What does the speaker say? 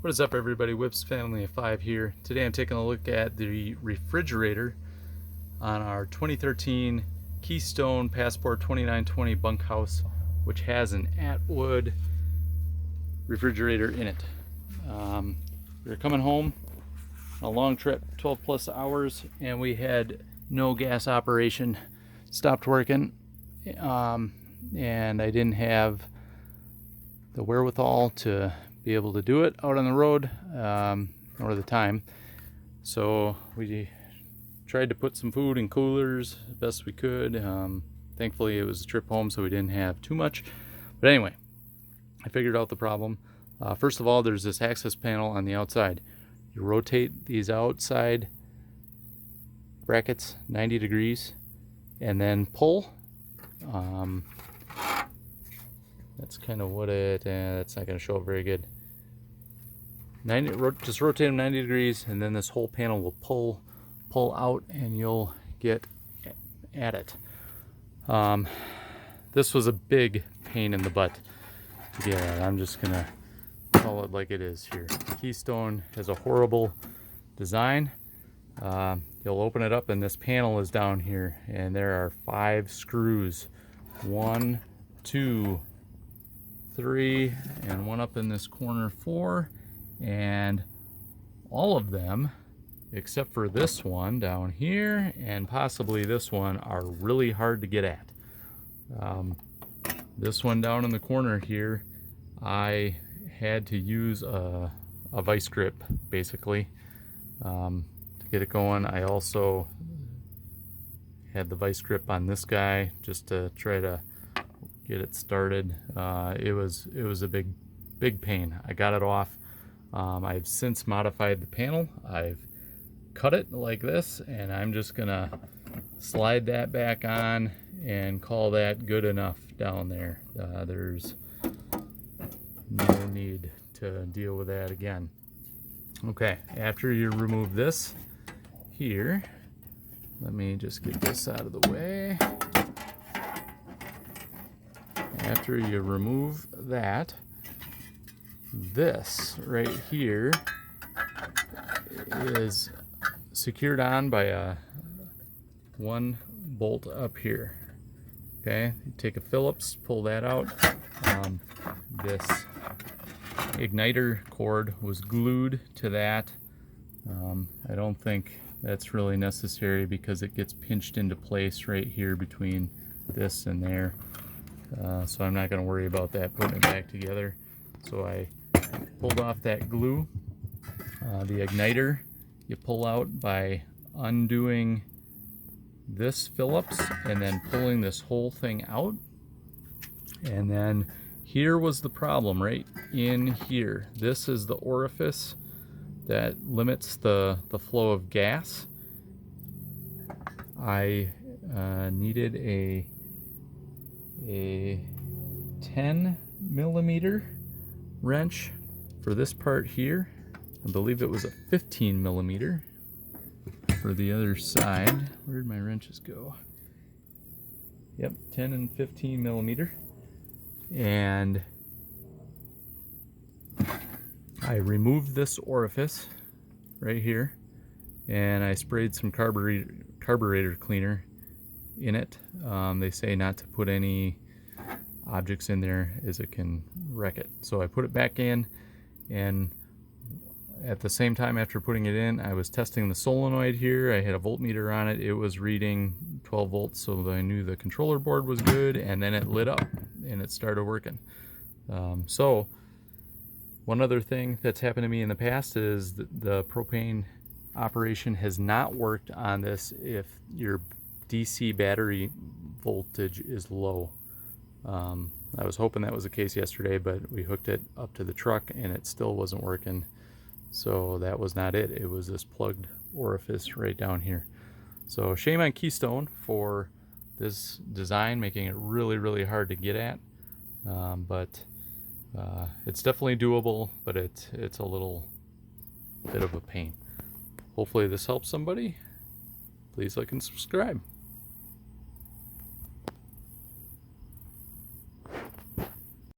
What is up, everybody? Whips Family of 5 here. Today I'm taking a look at the refrigerator on our 2013 Keystone Passport 2920 bunkhouse, which has an Atwood refrigerator in it. We were coming home on a long trip, 12 plus hours, and we had no gas operation, stopped working, and I didn't have the wherewithal to be able to do it out on the road, or the time. So we tried to put some food in coolers as best we could. Thankfully it was a trip home, so we didn't have too much. But anyway, I figured out the problem. First of all, there's this access panel on the outside. You rotate these outside brackets 90 degrees and then pull. That's kind of what that's not going to show up very good. Just rotate them 90 degrees, and then this whole panel will pull out, and you'll get at it. This was a big pain in the butt to get at. I'm just gonna call it like it is here. Keystone has a horrible design. You'll open it up, and this panel is down here, and there are 5 screws. 1, 2, 3, and one up in this corner, 4. And all of them, except for this one down here and possibly this one, are really hard to get at. This one down in the corner here, I had to use a vice grip basically to get it going. I also had the vice grip on this guy just to try to get it started. It was a big pain. I got it off. I've since modified the panel. I've cut it like this, and I'm just gonna slide that back on and call that good enough down there. There's no need to deal with that again. Okay, after you remove this here, let me just get this out of the way. After you remove that, this right here is secured on by a 1 bolt up here. Okay, you take a Phillips, pull that out. This igniter cord was glued to that. I don't think that's really necessary because it gets pinched into place right here between this and there. So I'm not going to worry about that putting it back together. So I pulled off that glue. The igniter you pull out by undoing this Phillips and then pulling this whole thing out. And then here was the problem, right in here. This is the orifice that limits the flow of gas. I needed a 10 millimeter wrench for this part here. I believe it was a 15 millimeter for the other side. Where did my wrenches go? Yep, 10 and 15 millimeter. And I removed this orifice right here, and I sprayed some carburetor cleaner in it. They say not to put any objects in there as it can wreck it. So I put it back in, and at the same time after putting it in, I was testing the solenoid here. I had a voltmeter on it. It was reading 12 volts, so I knew the controller board was good, and then it lit up and it started working. So one other thing that's happened to me in the past is the propane operation has not worked on this if your DC battery voltage is low. I was hoping that was the case yesterday, but we hooked it up to the truck and it still wasn't working. So that was not it. It was this plugged orifice right down here. So shame on Keystone for this design, making it really hard to get at. But it's definitely doable, but it's a little bit of a pain. Hopefully this helps somebody. Please like and subscribe.